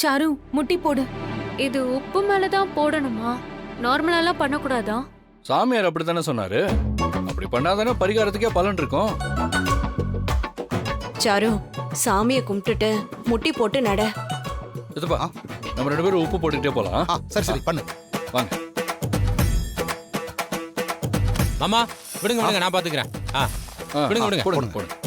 Sir முட்டி போடு. இது உப்பு மேலதான் போடணுமா? நார்மலாலாம் பண்ணக்கூடாதா? சாமியார் அப்படித்தானே சொன்னாரு. அப்படி பண்ணாதானே பரிகாரத்துக்கே பலன் இருக்கும். சாரு சாமியை கும்பிட்டுட்டு முட்டி போட்டு நட. இதுப்பா நம்ம 2 பேரும் உப்பு போட்டுக்கிட்டே போலாம். சரி சரி பண்ணு. வாங்க. மாமா விடுங்க விடுங்க, நான் பாத்துக்கிறேன். விடுங்க விடுங்க. போடுங்க போடுங்க.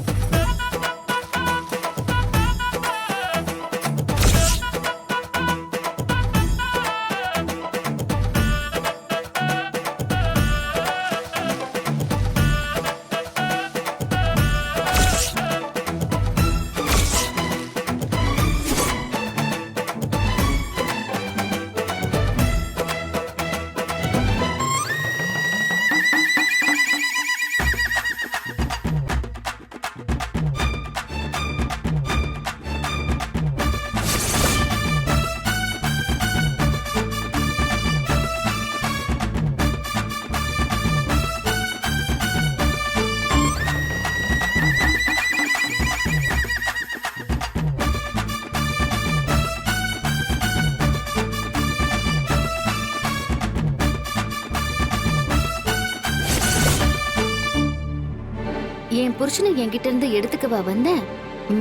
என் புருஷனை என்கிட்ட இருந்து எடுத்துக்கவா வந்தேன்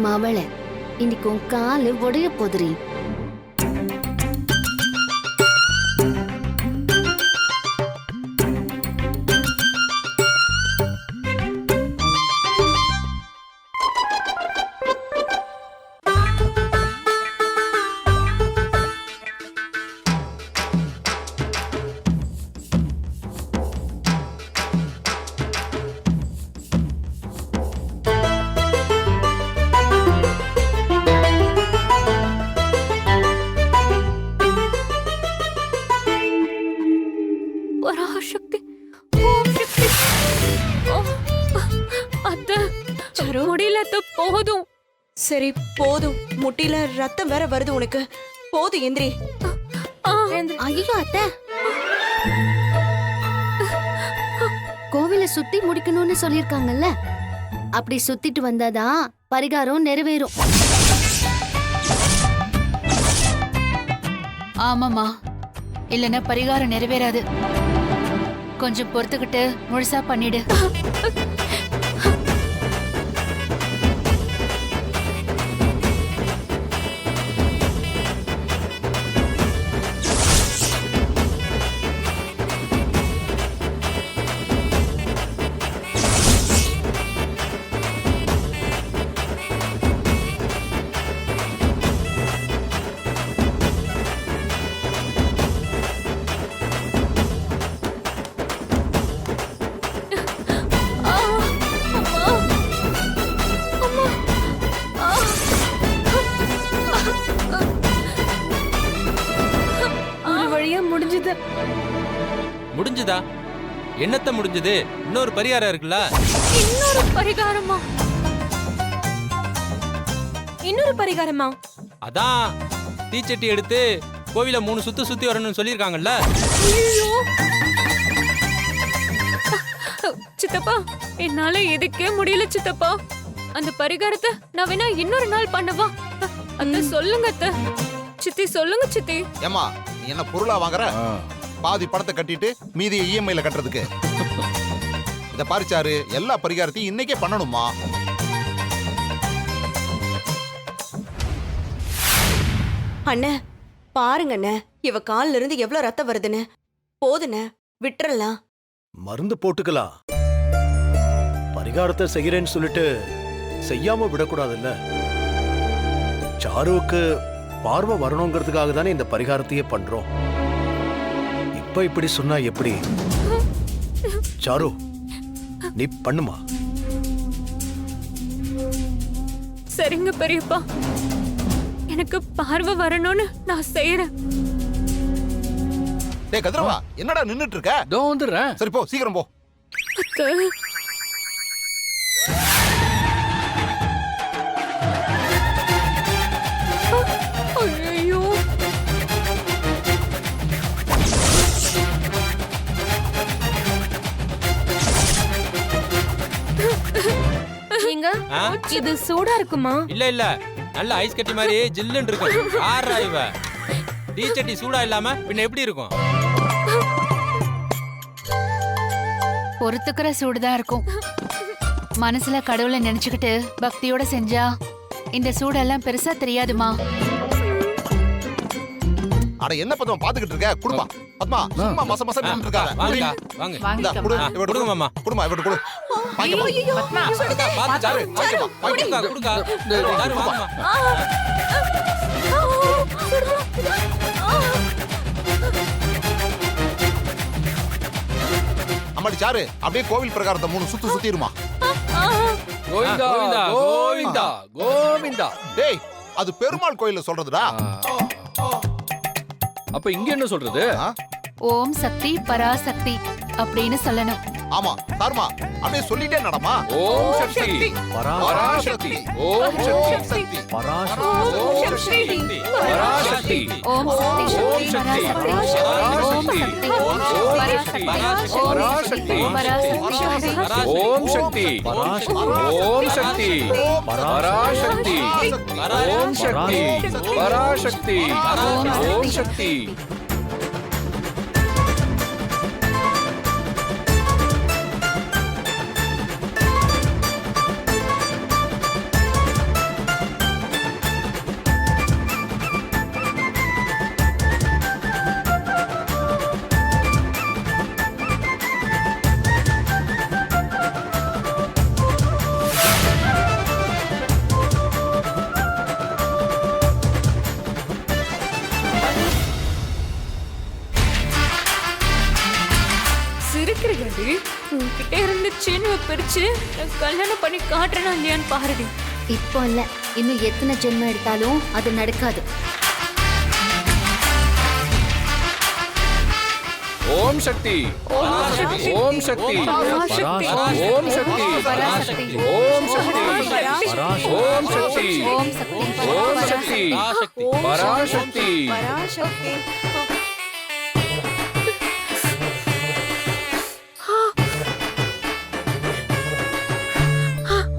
மவள. இன்னைக்கு உன் காலு உடைய போதுரி. பராசக்தி, ஓம் சக்தி. அத்தை, முடியல அத்தை, போதும். சரி போதும், முட்டில ரத்தம் வேற வருது உனக்கு. போதும் எந்திரி. ஐயோ அத்தை, கோவில சுத்தி முடிக்கணும்னு சொல்லிருக்காங்கல்ல, அப்படி சுத்திட்டு வந்தாதான் பரிகாரம் நிறைவேறும். ஆமாமா, இல்லைன்னா பரிகாரம் நிறைவேறாது. கொஞ்சம் பொறுத்துக்கிட்டு முழுசா பண்ணிடு. ஒரு வழியா முடிஞ்சது. முடிஞ்சுதா? என்னத்த முடிஞ்சது? இன்னொரு பரிகாரம் இருக்குல்ல. இன்னொரு பரிகாரமா? இன்னொரு பரிகாரமா? அதான் தீச்சட்டி எடுத்து கோவில 3 சுத்து சுத்தி வரணும்னு சொல்லிருக்காங்கல்ல. ஐயோ சித்தப்பா, என்னால இதுக்கே முடியல சித்தப்பா. அந்த பரிகாரத்தை நான் வேணா இன்னொரு நாள் பண்ணவா? அத்தை சொல்லுங்க அத்தை. சித்தி சொல்லுங்க சித்தி. ஏமா நீ என்ன பொருளா வாங்குற? பாதி பணத்தை கட்டிட்டு மீதியை இஎம்ஐல கட்டுறதுக்கு. இத பாரிச்சாரு, எல்லா பரிகாரத்தையும் இன்னைக்கே பண்ணணுமா? அண்ணே பாருங்க அண்ணே, இவ கால்ல இருந்து எவ்வளவு ரத்தம் வருதுன்னு. போதுண்ணே, விட்டுறலாம். மருந்து போட்டுக்கலாம். பரிகாரத்தை செய்கிறேன்னு சொல்லிட்டு செய்யாம விடக்கூடாதுல்ல. சாருவுக்கு பார்வை வரணுங்கிறதுக்காக தானே இந்த பரிகாரத்தையே பண்றோம். இப்ப இப்படி சொன்னா எப்படி? சாரு நீ பண்ணுமா? சரிங்க பெரியப்பா, எனக்கு பார்வை வரணும்னு நான் செய்யறேன். டேய் கதிரவா, என்னடா நின்னுட்டு இருக்க? இதோ வந்துடுறேன். சரி போ, சீக்கிரம் போ. அத்தை, ஐயோ நீங்க ஆ? இது சூடா இருக்குமா? இல்ல இல்ல, நல்ல ஐஸ் கட்டி மாதிரி ஜில்லுன்னு இருக்கும். யாரா இவ? டீச்சட்டி சூடா இல்லாம பின்ன எப்படி இருக்கும்? பொறுத்துக்கிற சூடுதான் இருக்கும். மனசுல கடவுளை நினைச்சுக்கிட்டு பக்தியோட செஞ்சா இந்த சூடெல்லாம் பெருசா தெரியாதுமா. அட என்ன பத்மா பாத்துக்கிட்டு இருக்க? குடுமா பத்மா, சும்மா மச மச நின்னுட்டு இருக்காத. வாங்க வாங்க. இந்தா, குடு, இவட்ட கொடுங்க மாமா. குடுமா, இவட்ட குடு. வாங்கிப்பா. பாத்து சாரு. வாங்கிப்பா, வாங்கிப்பா. கொடுக்கா. சாரு வாங்கம்மா. அம்மாடி சாரு, அப்படியே கோவில் பிரகாரத்தை 3 சுத்து சுத்திருமா. கோவிந்தா கோவிந்தா, கோவிந்தா கோவிந்தா. டேய், அது பெருமாள் கோயில்ல சொல்றதுடா. அப்ப இங்க என்ன சொல்றது? ஆ? ஓம் சக்தி பராசக்தி அப்படின்னு சொல்லணும். ஆமா, சாருமா, அப்படியே சொல்லிட்டே நடமா. ஓம் சக்தி பராசக்தி. ஓம் சக்தி பராசக்தி. ஓம் சக்தி பராசக்தி. ஓம் சக்தி ஓம் சக்தி பராசக்தி. ஓம் பராசக்தி. சக்தி பராசக்தி. ஓம் சக்தி ஓம் சக்தி பராசக்தி. ஓம் சக்தி பராசக்தி. ஓம் சக்தி. சிரிக்கிறீங்கடி. உன்கிட்ட இருந்து சீனுவை பிரிச்சு நான் கல்யாணம் பண்ணி காட்டுறேனா இல்லையான்னு பாருடி. இப்போ இல்ல, இன்னும் எத்தனை ஜென்மம் எடுத்தாலும் அது நடக்காது. ஓம் சக்தி ஓம் சக்தி ஓம் சக்தி ஓம் சக்தி பராசக்தி. ஓம் சக்தி ஓம் சக்தி ஓம் சக்தி ஓம் சக்தி பராசக்தி. பராசக்தி.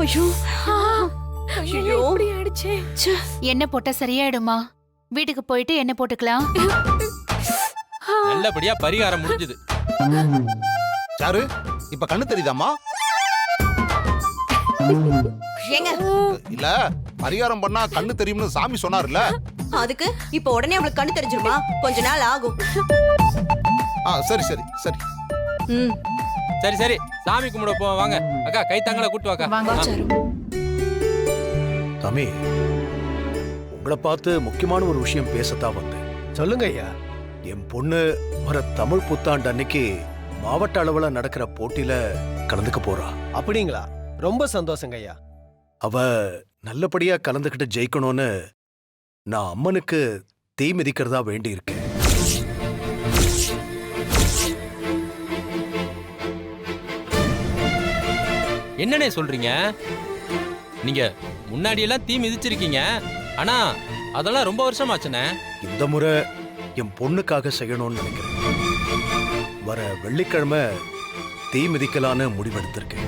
ஐயோ ஐயோ இப்படி ஆயிடுச்சே. என்ன போட்டா சரியாயிடுமா? வீட்டுக்கு போயிட்டு என்ன போட்டுக்கலாம். நல்லபடியா பரிகாரம் முடிஞ்சது. சாரு, இப்ப கண்ணு தெரியுதாம்மா? ஏங்க, இல்ல, பரிகாரம் பண்ணா கண்ணு தெரியும்னு சாமி சொன்னார்ல. அதுக்கு இப்ப உடனே அவளுக்கு கண்ணு தெரிஞ்சிருமா? கொஞ்ச நாள் ஆகும். சரி சரி சரி. ம், சரி சரி, சாமி கும்பிட போவோம் வாங்க. அக்கா கைத்தாங்கள கூட்டு வாக்கா. வாங்க. சாமி, உங்களை பார்த்து முக்கியமான ஒரு விஷயம் பேசத்தான் வந்தேன். சொல்லுங்க ஐயா. என் பொண்ணு வர தமிழ் புத்தாண்டு அன்னைக்கு மாவட்ட அளவுல நடக்கிற போட்டியில கலந்துக்க போறா. அப்படிங்களா? ரொம்ப சந்தோஷங்க ஐயா. அவ நல்லபடியா கலந்துக்கிட்டு ஜெயிக்கணும்னு நான் அம்மனுக்கு தீ மிதிக்கிறதா வேண்டி இருக்கேன். என்னண்ணே சொல்றீங்க? நீங்க முன்னாடி எல்லாம் தீ மிதிச்சிருக்கீங்க, ஆனா அதெல்லாம் ரொம்ப வருஷமாச்சுண்ணே. இந்த முறை என் பொண்ணுக்காக செய்யணும்னு நினைக்கிறேன். வர வெள்ளிக்கிழமை தீ மிதிக்கலான்னு முடிவெடுத்திருக்கேன்.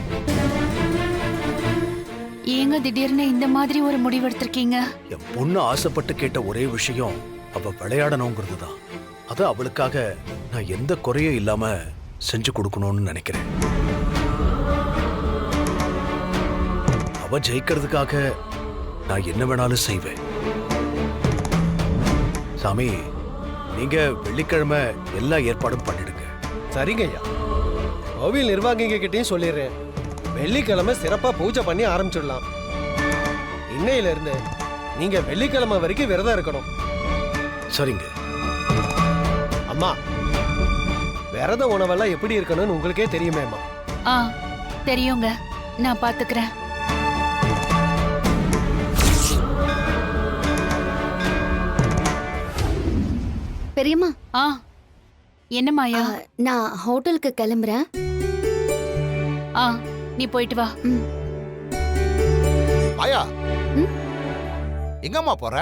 ஏங்க திடீர்னு இந்த மாதிரி ஒரு முடிவு எடுத்திருக்கீங்க? என் பொண்ணு ஆசைப்பட்டு கேட்ட ஒரே விஷயம் அவ விளையாடணுங்கிறது தான். அது அவளுக்காக நான் எந்த குறையும் இல்லாம செஞ்சு கொடுக்கணும்னு நினைக்கிறேன். அவ ஜெயிக்கிறதுக்காக நான் என்ன வேணாலும் செய்வேன். சாமி, நீங்க வெள்ளிக்கிழமை எல்லா ஏற்பாடும் பண்ணிடுங்க. சரிங்க ஐயா. கோவில் நிர்வாகிங்க கிட்டயும் சொல்லிடுறேன். வெள்ளிக்கிழமை சிறப்பா பூஜை பண்ணி ஆரம்பிச்சிடலாம். இன்னையில இருந்து நீங்க வெள்ளிக்கிழமை வரைக்கும் விரதம் இருக்கணும். சரிங்க. அம்மா, விரத உணவெல்லாம் எப்படி இருக்கணும்னு உங்களுக்கே தெரியுமேம்மா. ஆ தெரியுங்க, நான் பாத்துக்கிறேன். பெரியம்மா, ஆ என்ன மாயா? நான் ஹோட்டலுக்கு கிளம்புறேன். ஆ நீ போயிட்டு வா. ஆயா, ம்? எங்கம்மா போற?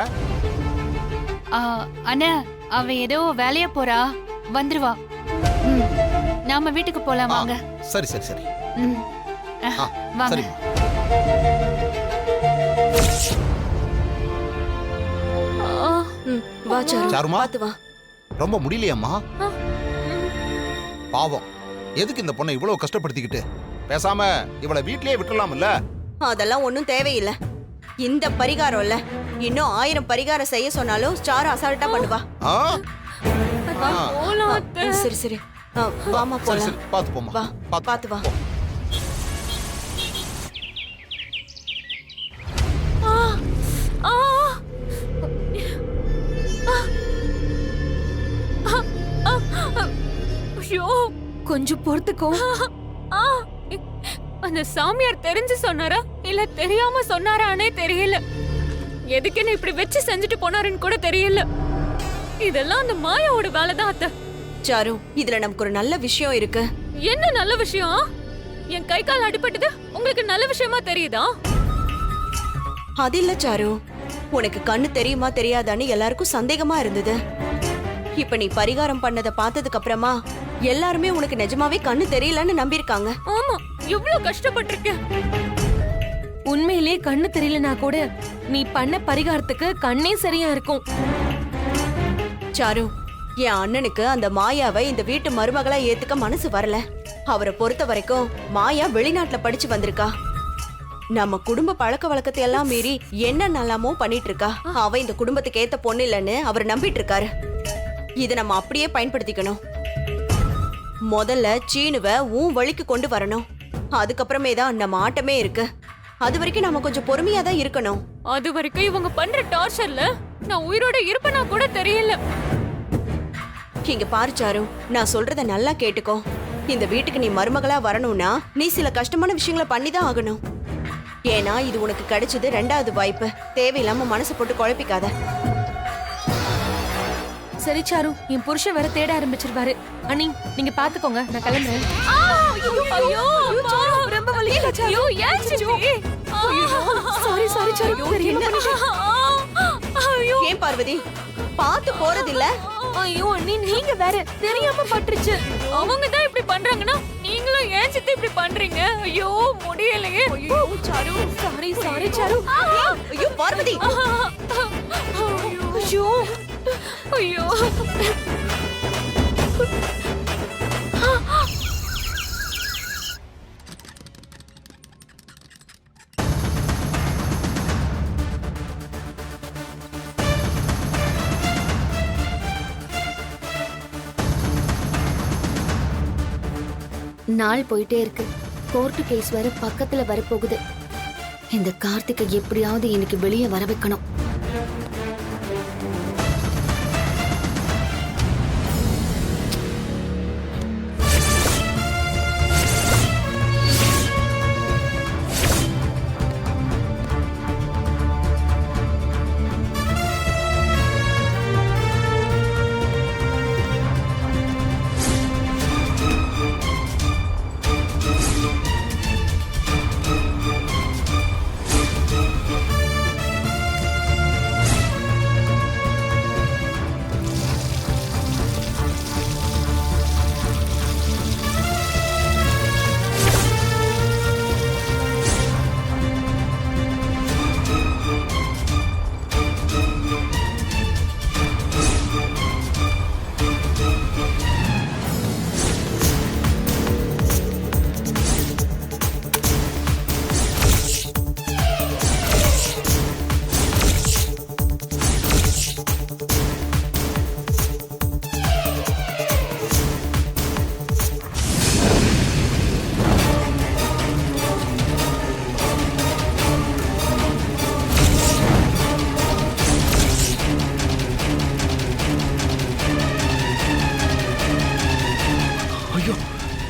அண்ணா, அவ ஏதோ வேலையா போறா, வந்துருவா. ம், நாம வீட்டுக்கு போலாம் வாங்க. சரி சரி சரி. ம். வாங்க. சரிம்மா. வா சாரு சாருமா? பாத்து வா. ரொம்ப முடியலையம்மா? பாவம், எதுக்கு இந்த பொண்ணை இவ்வளவு கஷ்டப்படுத்திக்கிட்டு? பேசாம இவளை வீட்லயே விட்டுலாம்ல? அதெல்லாம் ஒண்ணும் தேவையில்லை. இந்த பரிகாரம் இல்ல, இன்னும் 1000 பரிகாரம் செய்ய சொன்னாலும் சாரு அசால்ட்டா பண்ணுவா. ஆ? போலாம் அத்தை. சரி சரி வாமா சரி போலாம். சரி, பாத்து போமா. வா பாத்து வா. ஆ! ஐயோ, கொஞ்சம் பொறுத்துக்கோ. ஆ! அந்த சாமியார் தெரிஞ்சு சொன்னாரா இல்ல தெரியாம சொன்னாரானே தெரியல. எதுக்கு என்ன இப்படி வச்சு செஞ்சுட்டு போனாருன்னு கூட தெரியல. இதெல்லாம் அந்த மாயாவோட வேலைதான் அத்தை. சாரு, இதுல நமக்கு ஒரு நல்ல விஷயம் இருக்கு. என்ன நல்ல விஷயம்? என் கை கால் அடிபட்டது உங்களுக்கு நல்ல விஷயமா தெரியுதா? அது இல்ல சாரு, உனக்கு கண்ணு தெரியுமா தெரியாதான்னு எல்லாருக்கும் சந்தேகமா இருந்தது. இப்ப நீ பரிகாரம் பண்ணத பார்த்ததுக்கு அப்புறமா எல்லாருமே உனக்கு நிஜமாவே கண்ணு தெரியலன்னு நம்பியிருக்காங்க. ஆமா, எவ்வளவு கஷ்டப்பட்டிருக்கேன். உண்மையிலேயே கண்ணு தெரியலனா கூட நீ பண்ண பரிகாரத்துக்கு கண்ணே சரியா இருக்கும். சாரு, என் அண்ணனுக்கு அந்த மாயாவை இந்த வீட்டு மருமகளா ஏத்துக்க மனசு வரல. அவரை பொறுத்த வரைக்கும் மாயா வெளிநாட்டுல படிச்சு வந்திருக்கா. நம்ம குடும்ப பழக்க வழக்கத்தை எல்லாம் மீறி என்ன நல்லாமோ பண்ணிட்டு இருக்கா. அவ இந்த குடும்பத்துக்கு ஏத்த பொண்ணு இல்லைன்னு அவர் நம்பிட்டு இருக்காரு. இதை நம்ம அப்படியே பயன்படுத்திக்கணும். முதல்ல சீனுவ உன் வழிக்கு கொண்டு வரணும். அதுக்கப்புறமே தான் நம்ம ஆட்டமே இருக்கு. அது வரைக்கும் நம்ம கொஞ்சம் பொறுமையா தான் இருக்கணும். அது வரைக்கும் இவங்க பண்ற டார்ச்சர்ல நான் உயிரோட இருப்பேனா கூட தெரியல. இங்க பாரு சாரு, நான் சொல்றத நல்லா கேட்டுக்கோ. இந்த வீட்டுக்கு நீ மருமகளா வரணும்னா நீ சில கஷ்டமான விஷயங்களை பண்ணிதான் ஆகணும். ஏன்னா இது உனக்கு கிடைச்சது 2வது வாய்ப்பு. தேவையில்லாம மனசை போட்டு குழப்பிக்காத. சரி சாரு, என் புருஷன் வேற தேட ஆரம்பிச்சிருவாரு. அண்ணி நீங்க பாத்துக்கோங்க, நான் கிளம்புறேன். ஐயோ, ரொம்ப வலிக்குது. ஐயோ, ஏன் சித்தி? சாரி சாரி சாரு, தெரியாம பண்ணிட்டேன். ஐயோ, ஏன் பார்வதி பார்த்து போறதில்ல? ஐயோ அண்ணி, நீங்க வேற தெரியாம பட்டுருச்சு. அவங்க தான் இப்படி பண்றாங்கன்னா நீங்களும் ஏன் சித்தி இப்படி பண்றீங்க? ஐயோ, முடியலையே. ஐயோ சாரு, சாரி சாரி சாரு. ஐயோ பார்வதி, ஐயோ ஐயோ, நாள் போயிட்டே இருக்கு. கோர்ட்டு கேஸ் வேற பக்கத்துல வரப்போகுது. இந்த கார்த்திகை எப்படியாவது இன்னைக்கு வெளியே வர வைக்கணும்.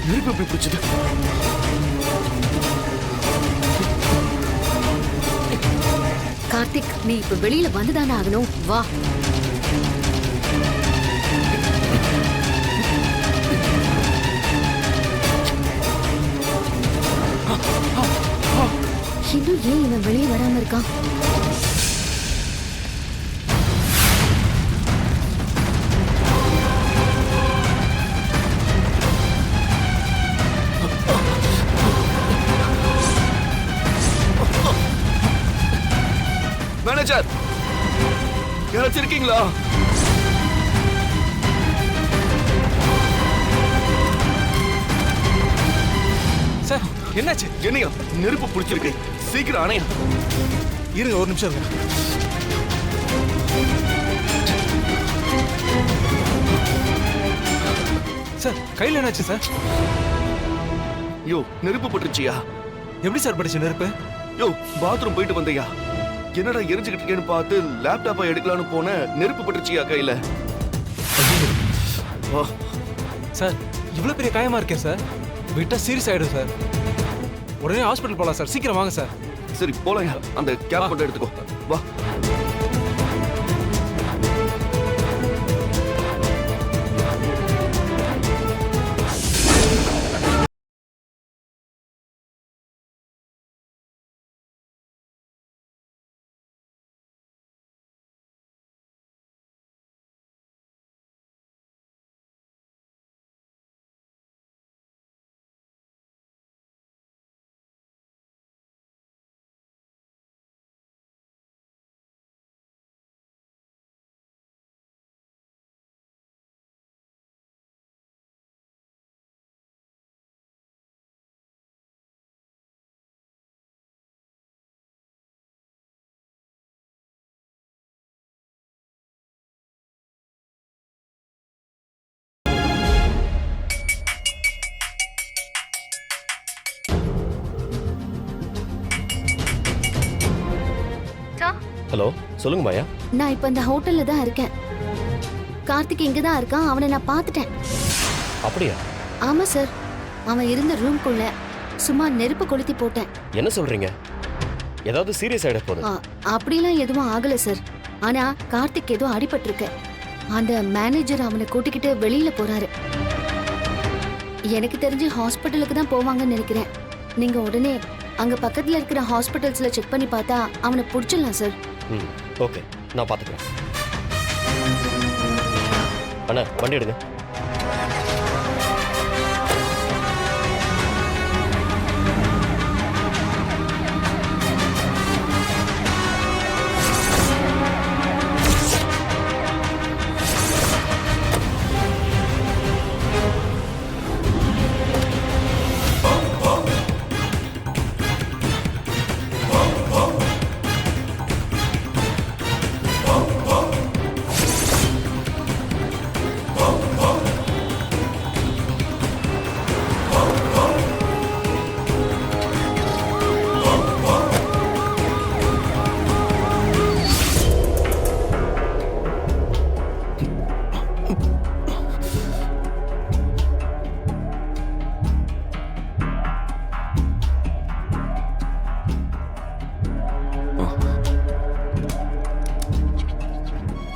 நெருப்பு எப்படி பிடிச்சது? கார்த்திக், நீ இப்ப வெளியில வந்துதானே ஆகணும். வா. இன்னும் ஏன் இவன் வெளியே வராம இருக்கான்? மேனேஜர், யாராச்சும் இருக்கீங்களா? இருக்கீங்களா? சார் என்னாச்சு? என்னையா நெருப்பு பிடிச்சிருக்கு, சீக்கிரம் அணையா. இருங்க ஒரு நிமிஷம் இருங்க. சார் கையில் என்னாச்சு சார்? யோ நெருப்பு பட்டுச்சியா? எப்படி சார் படிச்சு நெருப்பு? யோ பாத்ரூம் போயிட்டு வந்தையா, என்னடா எரிஞ்சுக்கிட்டு இருக்கேன்னு பார்த்து லேப்டாப்பை எடுக்கலான்னு போன நெருப்பு பட்டுச்சியா கையில. சார் இவ்வளோ பெரிய காயமா இருக்கேன் சார், விட்டா சீரியஸ் ஆயிடும் சார். உடனே ஹாஸ்பிட்டல் போகலாம் சார், சீக்கிரம் வாங்க சார். சரி போலாம், அந்த கேப் மட்டும் எடுத்துக்கோ வா. ஹலோ சொல்லுங்க மாயா. நான் இப்ப இந்த ஹோட்டல்ல தான் இருக்கேன். கார்த்திக் இங்க தான் இருக்கான். அவனை நான் பார்த்துட்டேன். அப்படியா? ஆமா சார், அவன் இருந்த ரூம்குள்ள சும்மா நெருப்பு கொளுத்தி போட்டேன். என்ன சொல்றீங்க? ஏதாவது சீரியஸ் ஆயிட போகுது? அப்படிலாம் எதுவும் ஆகல சார். ஆனா கார்த்திக் ஏதோ அடிபட்டிருக்கு. அந்த மேனேஜர் அவனை கூட்டிக்கிட்டு வெளியில போறாரு. எனக்கு தெரிஞ்சு ஹாஸ்பிட்டலுக்கு தான் போவாங்கன்னு நினைக்கிறேன். நீங்க உடனே அங்க பக்கத்துல இருக்கிற ஹாஸ்பிட்டல்ஸ்ல செக் பண்ணி பார்த்தா அவனை புடிச்சிடலாம் சார். ஓகே, நான் பாத்துக்கிறேன். அண்ணா வண்டி எடுங்க.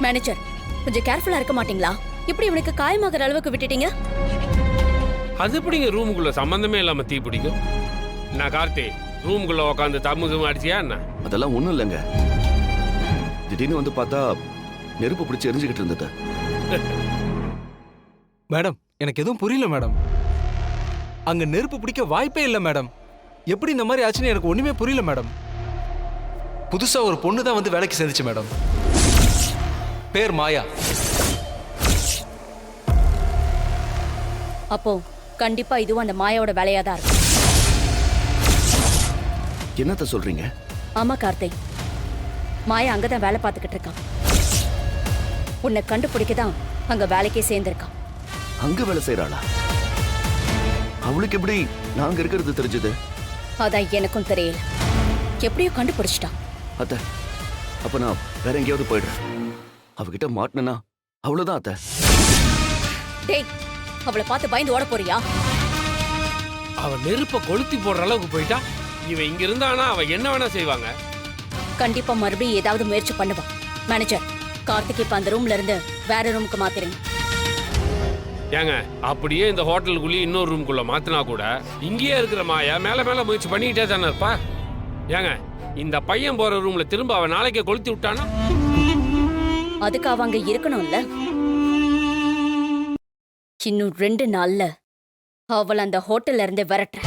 மேனேஜர், கொஞ்சம் கேர்ஃபுல்லா இருக்க மாட்டீங்களா? இப்படி இவனுக்கு காயமாகற அளவுக்கு விட்டுட்டீங்க. அது எப்படிங்க ரூமுக்குள்ள சம்பந்தமே இல்லாம தீ பிடிக்கும்? நான் கார்த்தி ரூமுக்குள்ள உட்காந்து தம்முகம் அடிச்சியா என்ன? அதெல்லாம் ஒண்ணும் இல்லைங்க, திடீர்னு வந்து பார்த்தா நெருப்பு பிடிச்சி எரிஞ்சுக்கிட்டு இருந்தது. மேடம் எனக்கு எதுவும் புரியல மேடம். அங்க நெருப்பு பிடிக்க வாய்ப்பே இல்லை மேடம். எப்படி இந்த மாதிரி ஆச்சுன்னு எனக்கு ஒண்ணுமே புரியல மேடம். புதுசா ஒரு பொண்ணு தான் வந்து வேலைக்கு சேர்ந்துச்சு மேடம். பேர் மாயா. அப்போ கண்டிப்பா இதுவும் அந்த மாயாவோட வேலையா தான் இருக்கும். என்னத்த சொல்றீங்க? ஆமா கார்த்திக், மாயா அங்கதான் வேலை பார்த்துக்கிட்டு இருக்கான். உன்னை கண்டுபிடிக்க தான் அங்க வேலைக்கே சேர்ந்திருக்கான். அங்க வேலை செய்யறாளா? அவளுக்கு எப்படி நாங்க இருக்கிறது தெரிஞ்சது? அதான் எனக்கும் தெரியல. எப்படியோ கண்டுபிடிச்சிட்டான். அத்த, அப்ப நான் வேற எங்கேயாவது போயிடுறேன். அவகிட்ட மாட்டினா அவ்வளவுதான் அத்த. டேய், அவளை பார்த்து பயந்து ஓட போறியா? அவன் நெருப்ப கொளுத்தி போடுற அளவுக்கு போயிட்டா இவன் இங்க இருந்தானா அவ என்ன வேணா செய்வாங்க. கண்டிப்பா மறுபடியும் ஏதாவது முயற்சி பண்ணுவான். மேனேஜர், கார்த்திக் இப்ப அந்த ரூம்ல இருந்து வேற ரூமுக்கு மாத்திருங்க. ஏங்க அப்படியே இந்த ஹோட்டலுக்குள்ளேயே இன்னொரு ரூமுக்குள்ள மாத்தினா கூட இங்கேயே இருக்கிற மாயா மேல மேல முயற்சி பண்ணிக்கிட்டே தானே இருப்பா. ஏங்க இந்த பையன் போற ரூம்ல திரும்ப அவன் நாளைக்கே கொளுத்தி விட்டானா? அதுக்கு அவங்க இருக்கணும்ல. இன்னும் 2 நாள்ல அவள் அந்த ஹோட்டல்ல இருந்து விரட்டுற.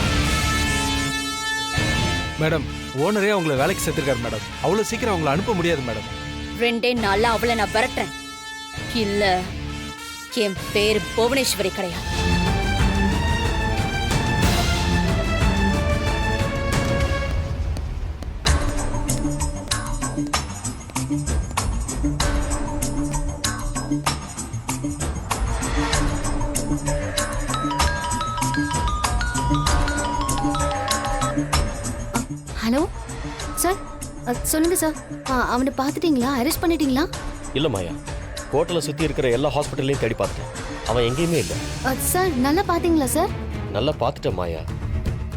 மேடம் ஓனரே அவங்களை வேலைக்கு சேர்த்திருக்காரு மேடம். அவ்வளவு சீக்கிரம் அவங்களை அனுப்ப முடியாது மேடம். 2 நாள்ல அவளை நான் விரட்டுறேன். இல்ல என் பேரு புவனேஸ்வரி கிடையாது. ஹலோ சார், சொல்லுங்க சார். அவனை பார்த்துட்டீங்களா? அரெஸ்ட் பண்ணிட்டீங்களா? இல்ல மாயா, ஹோட்டலை சுத்தி இருக்கிற எல்லா ஹாஸ்பிட்டல்லையும் தேடி பார்த்துட்டேன். அவன் எங்கேயுமே இல்லை. சார் நல்லா பார்த்தீங்களா சார்? நல்லா பார்த்துட்டேன் மாயா.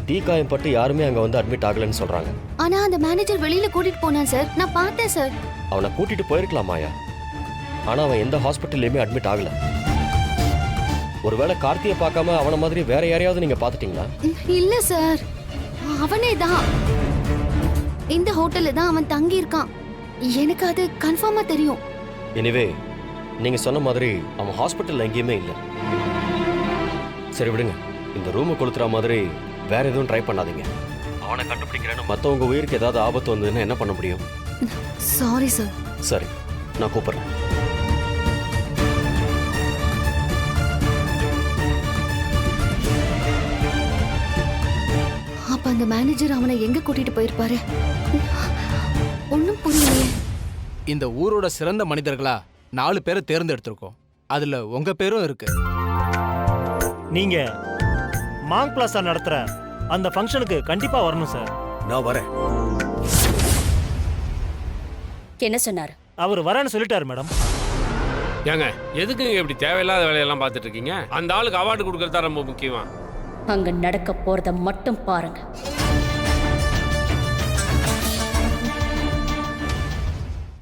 தீக்காயம் பட்டு யாருமே அங்க வந்து அட்மிட் ஆகலைன்னு சொல்றாங்க. ஆனா அந்த மேனேஜர் வெளியில கூட்டிட்டு போனான் சார், நான் பார்த்தேன் சார். அவனை கூட்டிட்டு போயிருக்கலாம் மாயா, ஆனா அவன் எந்த ஹாஸ்பிட்டல்லையுமே அட்மிட் ஆகல. ஒருவேளை கார்த்தியை பார்க்காம அவனை மாதிரி வேற யாரையாவது நீங்க பார்த்துட்டீங்களா? இல்ல சார், அவனே தான். இந்த ஹோட்டல்ல தான் அவன் தங்கி இருக்கான். எனக்கு அது கன்ஃபார்மா தெரியும். எனிவே, நீங்க சொன்ன மாதிரி அவன் ஹாஸ்பிட்டல்ல எங்கேயுமே இல்லை. சரி விடுங்க, இந்த ரூமை கொளுத்துற மாதிரி வேற எதுவும் ட்ரை பண்ணாதீங்க. அவனை கண்டுபிடிக்கிறேன்னு மற்றவங்க உயிருக்கு ஏதாவது ஆபத்து வந்ததுன்னா என்ன பண்ண முடியும்? Sorry sir. சரி, நான் கூப்பிடுறேன். அப்ப அந்த மேனேஜர் அவனை எங்க கூட்டிட்டு போயிருப்பாரு? ஒண்ணும் புரியலையே. இந்த ஊரோட சிறந்த மனிதர்களா 4 பேரை தேர்ந்தெடுத்திருக்கோம். அதுல உங்க பேரும் இருக்கு. நீங்க மாங் பிளாசா நடத்துற அந்த ஃபங்க்ஷனுக்கு கண்டிப்பா வரணும் சார். நான் வரேன். என்ன சொன்னாரு? அவர் வரேன்னு சொல்லிட்டாரு மேடம். ஏங்க எதுக்குங்க இப்படி தேவையில்லாத வேலையெல்லாம் பார்த்துட்டு இருக்கீங்க? அந்த ஆளுக்கு அவார்டு கொடுக்கறதா ரொம்ப முக்கியமா? அங்க நடக்க போறத மட்டும் பாருங்க.